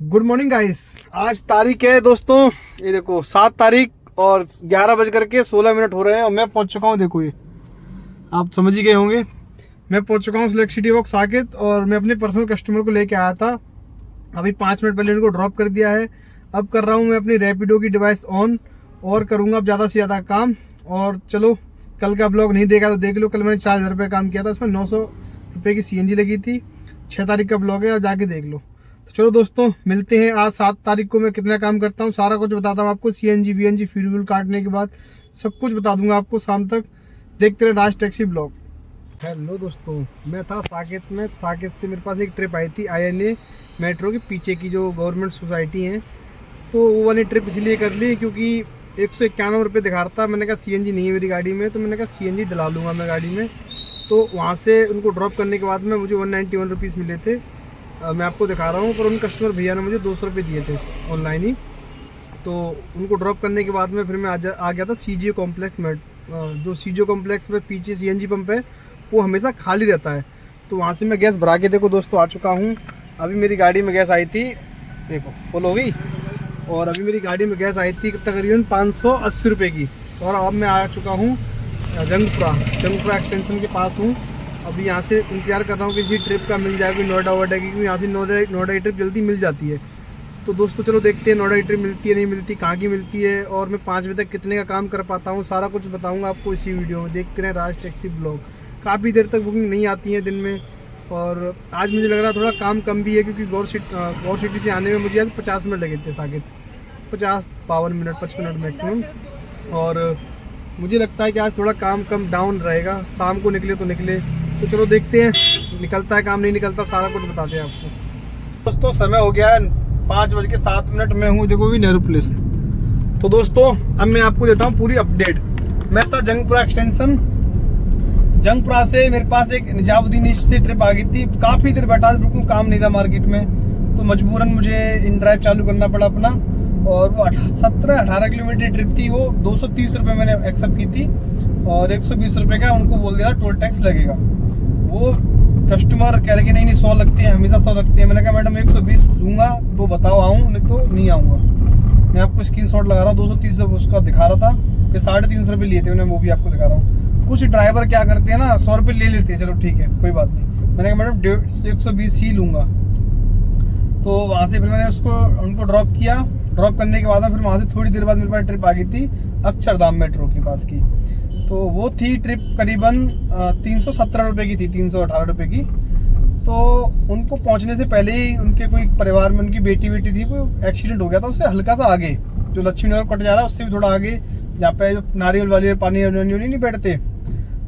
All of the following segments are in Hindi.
Good morning guys. आज तारीख है दोस्तों, ये देखो 7 तारीख और 11:16 हो रहे हैं और मैं पहुंच चुका हूं। देखो ये आप समझ ही गए होंगे, मैं पहुंच चुका हूं सिलेक्ट सिटी वॉक साकेत और मैं अपने पर्सनल कस्टमर को लेके आया था। अभी 5 मिनट पहले इनको ड्रॉप कर दिया है। अब कर रहा हूँ मैं अपनी रैपिडो की डिवाइस ऑन और करूँगा अब ज़्यादा से ज़्यादा काम। और चलो, कल का ब्लॉग नहीं देखा तो देख लो। कल मैंने 4000 रुपये काम किया था, इसमें 900 रुपये की CNG लगी थी। 6 तारीख का ब्लॉग है और जाके देख लो। तो चलो दोस्तों, मिलते हैं आज 7 तारीख को। मैं कितना काम करता हूँ सारा कुछ बताता हूँ आपको। CNG VNG फ्यूल काटने के बाद सब कुछ बता दूंगा आपको शाम तक। देखते रहे राज टैक्सी ब्लॉग। हेलो दोस्तों, मैं था साकेत में। साकेत से मेरे पास एक ट्रिप आई थी INA मेट्रो के पीछे की जो गवर्नमेंट सोसाइटी है, तो वो वाली ट्रिप इसलिए कर ली क्योंकि 191 रुपये दिखा रहा था। मैंने कहा CNG नहीं है मेरी गाड़ी में, तो मैंने कहा CNG डला लूँगा मैं गाड़ी में। तो वहाँ से उनको ड्रॉप करने के बाद में मुझे 191 रुपीज़ मिले थे। मैं आपको दिखा रहा हूँ, पर उन कस्टमर भैया ने मुझे 200 रुपये दिए थे ऑनलाइन ही। तो उनको ड्रॉप करने के बाद में फिर मैं आ गया था CGO कॉम्प्लेक्स में। जो CGO कॉम्प्लेक्स में पीछे CNG पंप है वो हमेशा खाली रहता है। तो वहाँ से मैं गैस भरा के देखो दोस्तों आ चुका हूँ। अभी मेरी गाड़ी में गैस आई थी, देखो फुल हो गई। और अभी मेरी गाड़ी में गैस आई थी तकरीबन 580 रुपये की। और अब मैं आ चुका हूँ जंगपुरा एक्सटेंशन के पास हूँ। अभी यहाँ से इंतजार कर रहा हूँ किसी ट्रिप का मिल जाएगी नोएडा की, क्योंकि यहाँ से नोएडा की ट्रिप जल्दी मिल जाती है। तो दोस्तों चलो देखते हैं नोएडा की ट्रिप मिलती है नहीं मिलती, कहाँ की मिलती है, और मैं 5 बजे तक कितने का काम कर पाता हूँ। सारा कुछ बताऊँगा आपको इसी वीडियो में। देखते रहें राज टैक्सी ब्लॉग। काफ़ी देर तक बुकिंग नहीं आती है दिन में, और आज मुझे लग रहा है थोड़ा काम कम भी है, क्योंकि गौर सिटी से आने में मुझे आज 50 मिनट लगे थे साकेत। 50-52 minute 55 minute maximum. और मुझे लगता है कि आज थोड़ा काम कम डाउन रहेगा। शाम को निकले तो निकले, तो चलो देखते हैं निकलता है काम नहीं निकलता, सारा कुछ बताते हैं आपको। दोस्तों समय हो गया है 5:07। मैं हूँ देखो भी नेहरू प्लेस। तो दोस्तों अब मैं आपको देता हूँ पूरी अपडेट। मैं था जंगपुरा एक्सटेंशन। जंगपुरा से मेरे पास एक निजामुद्दीन से ट्रिप आ गई थी। काफ़ी देर बैठा, बिल्कुल काम नहीं था मार्केट में, तो मजबूरन मुझे इन ड्राइव चालू करना पड़ा अपना। और वो 17-18 किलोमीटर ट्रिप थी। वो 230 रुपये मैंने एक्सेप्ट की थी और 120 रुपये का उनको बोल दिया टोल टैक्स लगेगा। वो कस्टमर कह रहे कि नहीं 100 लगती है, हमेशा 100 लगती है। मैंने कहा मैडम 120 दूंगा तो बताओ आऊँ, नहीं तो नहीं आऊँगा। मैं आपको स्क्रीनशॉट लगा रहा हूँ। 230 उसका दिखा रहा था, फिर 350 रुपये लिए थे मैंने, वो भी आपको दिखा रहा हूँ। कुछ ड्राइवर क्या करते हैं ना, 100 रुपये ले लेते हैं, चलो ठीक है कोई बात नहीं। मैंने कहा मैडम 120 ही लूँगा। तो वहाँ से फिर मैंने उनको ड्रॉप किया। ड्रॉप करने के बाद फिर वहाँ से थोड़ी देर बाद मेरे पास ट्रिप आ गई थी अक्षरधाम मेट्रो के पास की। तो वो थी ट्रिप करीबन 317 रुपये की थी, 318 रुपये की। तो उनको पहुँचने से पहले ही उनके कोई परिवार में उनकी बेटी थी, कोई एक्सीडेंट हो गया था। उससे हल्का सा आगे जो लक्ष्मी नगर कट जा रहा है उससे भी थोड़ा आगे, जहाँ पे जो नारियल वाली पानी नहीं बैठते,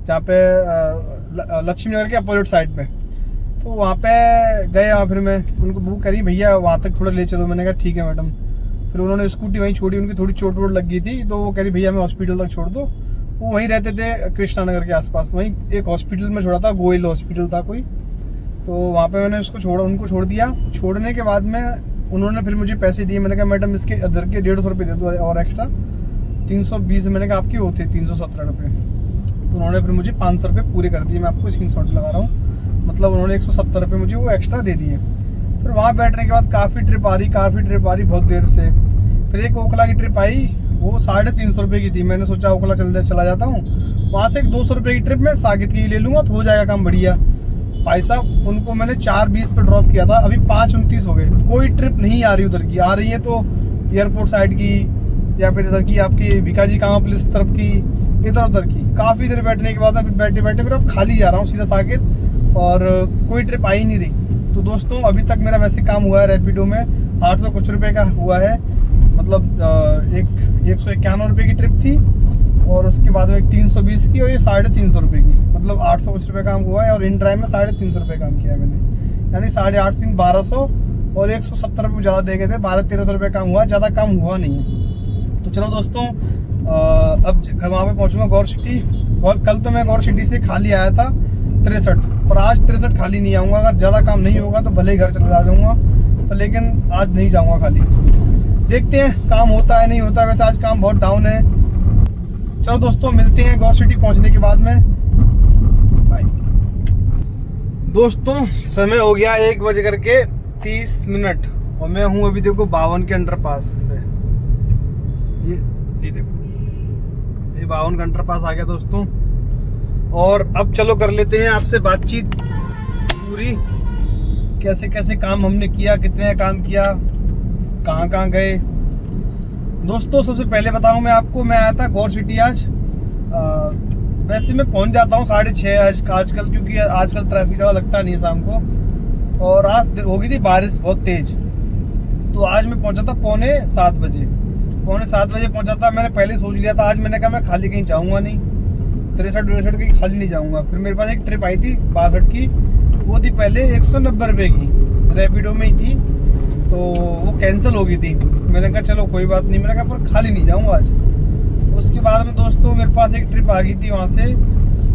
जहाँ पे लक्ष्मी नगर के अपोजिट साइड पे। तो वहाँ पे गए। फिर मैं उनको बुक करी, भैया वहाँ तक थोड़ा ले चलो। मैंने कहा ठीक है मैडम। फिर उन्होंने स्कूटी वहीं छोड़ी, उनकी थोड़ी चोट वोट लग गई थी, तो वो कह रही भैया मैं हॉस्पिटल तक छोड़ दो। वो वहीं रहते थे कृष्णा नगर के आसपास, वहीं एक हॉस्पिटल में छोड़ा था, गोयल हॉस्पिटल था कोई। तो वहाँ पे मैंने उनको छोड़ दिया। छोड़ने के बाद में उन्होंने फिर मुझे पैसे दिए। मैंने कहा मैडम इसके अदर के 150 रुपये दे दो और एक्स्ट्रा 320। मैंने कहा आपकी होते 317 रुपये। तो उन्होंने फिर मुझे 500 रुपये पूरे कर दिए। मैं आपको स्क्रीनशॉट लगा रहा हूँ, मतलब उन्होंने 170 रुपये मुझे वो एक्स्ट्रा दे दिए। फिर वहाँ बैठने के बाद काफ़ी ट्रिप आ रही बहुत देर से। फिर एक ओखला की ट्रिप आई, वो 350 रुपये की थी। मैंने सोचा ओखला चला जाता हूँ, वहाँ से एक 200 रुपये की ट्रिप मैं साकेत की ले लूँगा तो हो जाएगा काम बढ़िया। भाई साहब उनको मैंने 4:20 पे ड्रॉप किया था, अभी 5:29 हो गए। कोई ट्रिप नहीं आ रही उधर की। आ रही है तो एयरपोर्ट साइड की या फिर इधर की आपकी भिकाजी कामा पुलिस तरफ की, इधर उधर की। काफ़ी देर बैठने के बाद फिर बैठे फिर अब खाली जा रहा हूँ सीधा साकेत, और कोई ट्रिप आ ही नहीं रही। तो दोस्तों अभी तक मेरा वैसे काम हुआ है रैपिडो में 800 कुछ रुपये का हुआ है। मतलब 191 रुपये की ट्रिप थी, और उसके बाद में 320 की, और ये 350 रुपये की, मतलब 800 कुछ रुपये काम हुआ है। और इन ड्राइव में 350 रुपये काम किया है मैंने, यानी 850 3 1200 और 170 रुपये ज़्यादा दे गए थे। 1200-1300 रुपये काम हुआ, ज़्यादा काम हुआ नहीं है। तो चलो दोस्तों अब वहाँ पे पहुँचूँगा गौर सिटी। और कल तो मैं गौर सिटी से खाली आया था 63, पर आज 63 खाली नहीं आऊँगा। अगर ज़्यादा काम नहीं होगा तो भले ही घर चला जाऊँगा, पर लेकिन आज नहीं जाऊँगा खाली। देखते हैं काम होता है नहीं होता। वैसे आज काम बहुत डाउन है। चलो दोस्तों मिलते हैं गौर सिटी पहुँचने के बाद में। बाय दोस्तों। समय हो गया 1:30 और मैं हूँ अभी देखो 52 के अंडरपास पे। ये देखो, ये 52 का अंडरपास आ गया दोस्तों। और अब चलो कर लेते हैं आपसे बातचीत पूरी, कैसे कैसे काम हमने किया, कितने काम किया, कहाँ कहाँ गए। दोस्तों सबसे पहले बताऊं मैं आपको, मैं आया था गौर सिटी आज। वैसे मैं पहुंच जाता हूँ 6:30 आजकल, क्योंकि आजकल ट्रैफिक ज़्यादा लगता नहीं है शाम को। और आज हो गई थी बारिश बहुत तेज, तो आज मैं पहुंचा था 6:45 बजे। 6:45 बजे पहुंचा था। मैंने पहले सोच लिया था आज, मैंने कहा मैं खाली कहीं जाऊंगा नहीं, 63 कहीं खाली नहीं जाऊंगा। फिर मेरे पास एक ट्रिप आई थी 62 की, वो थी पहले 190 रुपये की, रैपिडो में ही थी, तो वो कैंसिल हो गई थी। मैंने कहा चलो कोई बात नहीं, मैंने कहा पर खाली नहीं जाऊंगा आज। उसके बाद में दोस्तों मेरे पास एक ट्रिप आ गई थी वहाँ से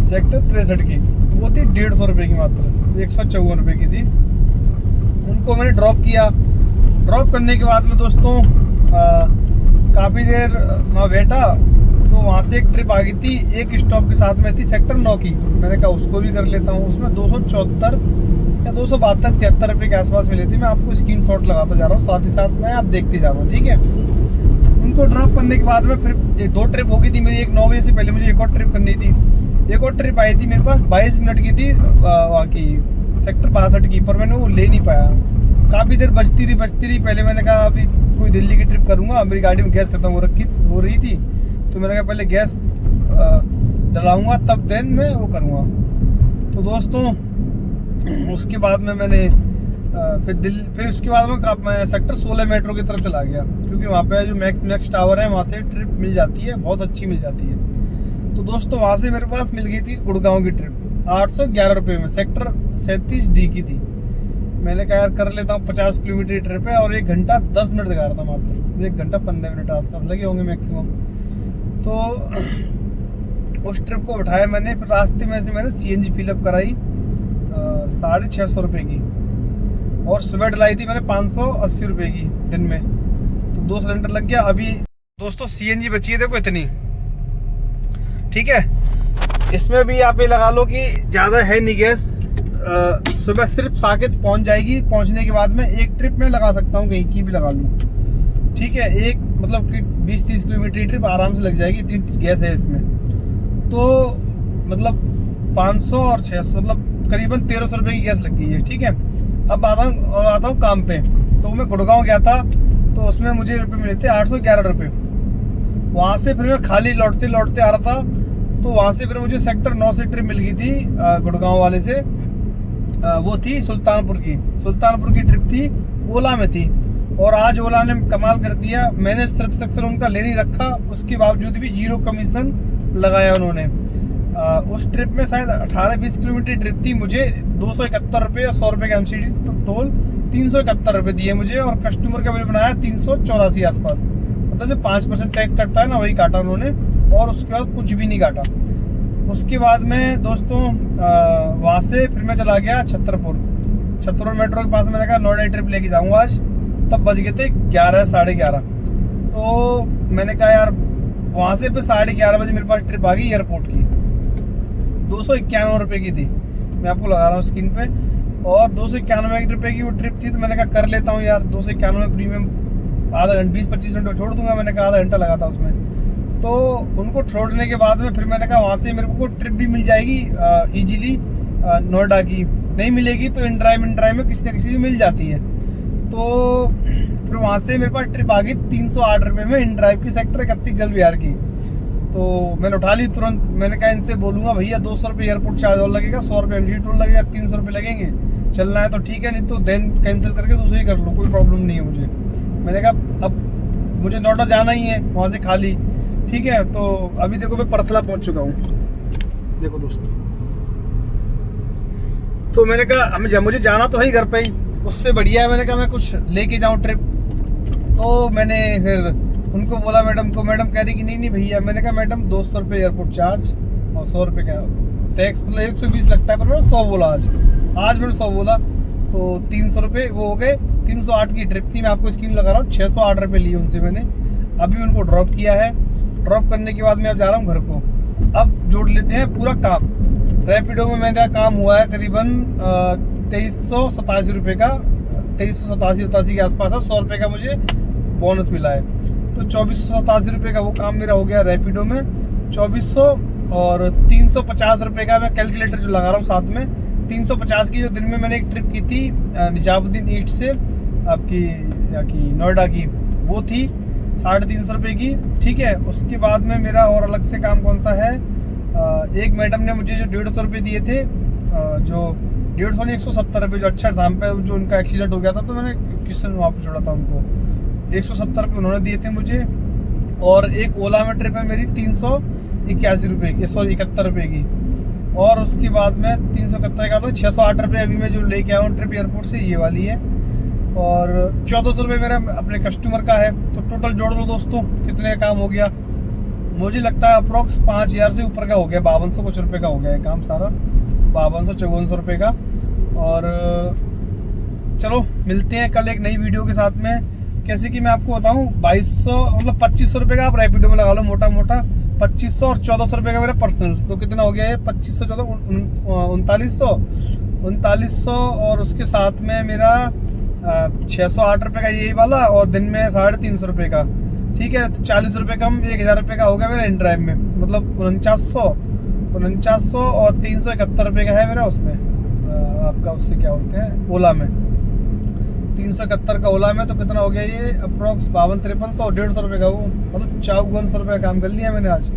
सेक्टर 63 की, वो थी 150 रुपये की, मात्र 154 रुपये की थी। उनको मैंने ड्रॉप किया। ड्रॉप करने के बाद में दोस्तों काफ़ी देर वहाँ बैठा, तो वहाँ से एक ट्रिप आ गई थी, एक स्टॉप के साथ में थी सेक्टर 9 की। मैंने कहा उसको भी कर लेता हूँ। उसमें 274 या 272 73 रुपये के आसपास मिली थी। मैं आपको स्क्रीनशॉट लगाता जा रहा हूँ, साथ ही साथ में आप देखते जा रहा हूँ, ठीक है। उनको ड्रॉप करने के बाद में फिर 2 ट्रिप हो गई थी मेरी। एक 9 बजे से पहले मुझे एक और ट्रिप करनी थी। एक और ट्रिप आई थी मेरे पास 22 मिनट की थी, वहाँ की सेक्टर 62 की, पर मैंने वो ले नहीं पाया। काफ़ी देर बजती रही। पहले मैंने कहा अभी कोई दिल्ली की ट्रिप करूँगा, मेरी गाड़ी में गैस खत्म हो रही थी, तो मैंने कहा पहले गैस डलाऊँगा तब देन मैं वो करूँगा। तो दोस्तों उसके बाद में मैंने फिर उसके बाद में मैं सेक्टर 16 मेट्रो की तरफ चला गया, क्योंकि वहाँ पे जो मैक्स टावर है वहाँ से ट्रिप मिल जाती है, बहुत अच्छी मिल जाती है। तो दोस्तों वहाँ से मेरे पास मिल गई थी गुड़गांव की ट्रिप 811 रुपये में, सेक्टर 37D की थी। मैंने कहा यार कर लेता हूँ, 50 किलोमीटर की ट्रिप है, और 1 घंटा 10 मिनट दिखा रहा था, मात्र 1 घंटा 15 मिनट आसपास लगे होंगे मैक्सिमम। तो उस ट्रिप को उठाया मैंने। फिर रास्ते में से मैंने CNG फिलअप कराई 650 रुपये की, और सुबह डलाई थी मैंने 580 रुपये की दिन में, तो 2 सिलेंडर लग गया। अभी दोस्तों CNG बची है देखो इतनी, ठीक है। इसमें भी आप ये लगा लो कि ज़्यादा है नहीं गैस। सुबह सिर्फ साकेत पहुंच जाएगी, पहुंचने के बाद में एक ट्रिप में लगा सकता हूँ, कहीं की भी लगा लूँ, ठीक है। एक मतलब कि 20-30 किलोमीटर की ट्रिप आराम से लग जाएगी, इतनी गैस है इसमें। तो मतलब 500 और 600 मतलब करीबन 1300 रुपये की गैस लग गई है, ठीक है। अब आता हूँ काम पे। तो मैं गुड़गांव गया था, तो उसमें मुझे रुपये मिले थे 811 रुपये। वहाँ से फिर मैं खाली लौटते आ रहा था, तो वहाँ से फिर मुझे सेक्टर 9 से ट्रिप मिल गई थी गुड़गांव वाले से। वो थी सुल्तानपुर की ट्रिप थी, ओला में थी। और आज ओला ने कमाल कर दिया, मैंने सिर्फ सेक्शन उनका ले नहीं रखा, उसके बावजूद भी 0 कमीशन लगाया उन्होंने। उस ट्रिप में शायद 18-20 किलोमीटर ट्रिप थी, मुझे 271 रुपये और 100 रुपये का MCD तो टोल 371 रुपये दिए मुझे, और कस्टमर का बिल बनाया 384 आसपास। मतलब जो 5% टैक्स कटता है ना, वही काटा उन्होंने, और उसके बाद कुछ भी नहीं काटा। उसके बाद में दोस्तों वहाँ से फिर मैं चला गया छतरपुर मेट्रो के पास। मैंने कहा नोएडा ट्रिप लेके जाऊँगा आज। तब बज गए थे 11 साढ़े 11। तो मैंने कहा यार वहाँ से फिर 11:30 बजे मेरे पास ट्रिप आ गई एयरपोर्ट की, 291 रुपये की थी, मैं आपको लगा रहा हूँ स्क्रीन पे। और 291 रुपये की वो ट्रिप थी, तो मैंने कहा कर लेता हूँ यार, 291 प्रीमियम, आधा घंटा 20-25 मिनट छोड़ दूंगा। मैंने कहा आधा घंटा लगा था उसमें। तो उनको छोड़ने के बाद में फिर मैंने कहा वहाँ से मेरे को ट्रिप भी मिल जाएगी ईजिली नोएडा की, नहीं मिलेगी तो इन ड्राइव में किसी न किसी मिल जाती है। तो फिर वहाँ से मेरे पास ट्रिप आ गई 308 रुपये में इन ड्राइव की, सेक्टर 31 जल विहार की। तो मैंने उठा ली तुरंत। मैंने कहा इनसे बोलूँगा भैया 200 रुपये एयरपोर्ट चार्ज और लगेगा, 100 रुपये MCD टोल लगेगा, 300 रुपये लगेंगे। चलना है तो ठीक है, नहीं तो देन कैंसिल करके दूसरी कर लो, कोई प्रॉब्लम नहीं है मुझे। मैंने कहा अब मुझे नोएडा जाना ही है, वहाँ से खाली, ठीक है। तो अभी देखो मैं परथला पहुँच चुका हूँ, देखो दोस्तों। तो मैंने कहा मुझे जाना तो है ही घर पे ही, उससे बढ़िया है मैंने कहा मैं कुछ लेके जाऊँ ट्रिप। तो मैंने फिर उनको बोला मैडम को, मैडम कह रही कि नहीं भैया। मैंने कहा मैडम 200 रुपये एयरपोर्ट चार्ज और 100 रुपये का टैक्स, मतलब 120 लगता है, पर मैंने 100 बोला आज मैंने 100 बोला, तो 300 रुपये वो हो गए। 308 की ट्रिप थी, मैं आपको स्क्रीन लगा रहा हूँ, 608 रुपये लिए उनसे मैंने। अभी उनको ड्रॉप किया है। ड्रॉप करने के बाद मैं अब जा रहा हूँ घर को। अब जोड़ लेते हैं पूरा काम। रैपिडो में मेरा काम हुआ है करीबन 2387 रुपये का, 2387 के आसपास है। 100 रुपये का मुझे बोनस मिला है। तो 2487 रुपये का वो काम मेरा हो गया रैपिडो में। 2400 और 350 रुपये का मैं कैलकुलेटर जो लगा रहा हूँ साथ में, 350 की जो दिन में मैंने एक ट्रिप की थी निजामुद्दीन ईस्ट से आपकी नोएडा की, वो थी 350 रुपये की। ठीक है, उसके बाद में मेरा और अलग से काम कौन सा है, एक मैडम ने मुझे जो 150 रुपये दिए थे, जो 150 नहीं 170 रुपये, जो अच्छा धाम पे जो उनका एक्सीडेंट हो गया था तो मैंने किशन वहाँ पे छोड़ा था उनको, 170 रुपये उन्होंने दिए थे मुझे। और एक ओला में ट्रिप है मेरी 381 रुपये की, सॉरी 71 रुपये की। और उसके बाद में 371 का तो 608 रुपये अभी मैं जो लेके आया हूँ ट्रिप एयरपोर्ट से, ये वाली है। और 1400 रुपये मेरा अपने कस्टमर का है। तो टोटल जोड़ लो दोस्तों कितने का काम हो गया, मुझे लगता है अप्रोक्स 5000 से ऊपर का हो गया, 5200 कुछ रुपये का हो गया है काम सारा, 5200-5400 रुपये का। और चलो मिलते हैं कल एक नई वीडियो के साथ में। कैसे कि मैं आपको बताऊं 2200 मतलब 2500 रुपये का आप रैपिडो में लगा लो मोटा मोटा, 2500 और 1400 रुपये का मेरा पर्सनल, तो कितना हो गया है 2500 14 3900 और उसके साथ में मेरा 608 रुपये का यही वाला, और दिन में 350 रुपये का। ठीक है, तो 40 रुपये कम 1000 रुपये का हो गया मेरा इन ड्राइव में, मतलब 4900 और 371 रुपये का है मेरा उसमें आपका, उससे क्या बोलते हैं ओला में, 371 का ओला में। तो कितना हो गया ये अप्रोक्स 52-5300 और 150 रुपये का वो, मतलब 5400 रुपये का काम कर लिया मैंने आज।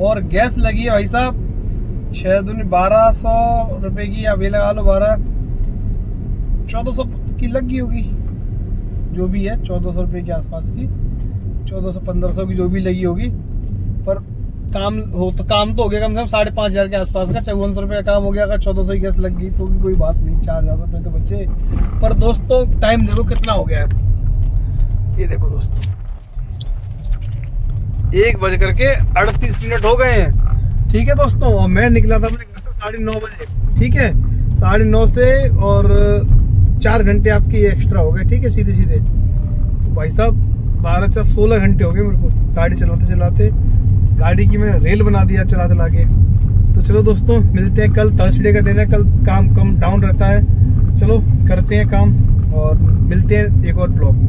और गैस लगी है भाई साहब 6 दूनी 1200 रुपये की, अब ये लगा लो 1400 की लगी होगी जो भी है, 1400 रुपये के आसपास की, 1400-1500 की जो भी लगी होगी। पर काम तो हो गया कम से कम 5500 के आसपास का, 5400 रुपये का काम हो गया। अगर 1400 की गैस लग गई तो भी कोई बात नहीं, 4000 रुपये तो बचे। पर दोस्तों टाइम देखो कितना हो गया है, ये देखो दोस्तों 1:38 हो गए हैं। ठीक है दोस्तों, और मैं निकला था अपने घर से 9:30 बजे। ठीक है, 9:30 से और 4 घंटे आपकी एक्स्ट्रा हो गए। ठीक है, सीधे सीधे तो भाई साहब 16 घंटे हो गए मेरे को गाड़ी चलाते चलाते। गाड़ी की मैंने रेल बना दिया चला चला के। तो चलो दोस्तों मिलते हैं कल, थर्सडे का दिन है, कल काम कम डाउन रहता है। चलो करते हैं काम और मिलते हैं एक और ब्लॉग में।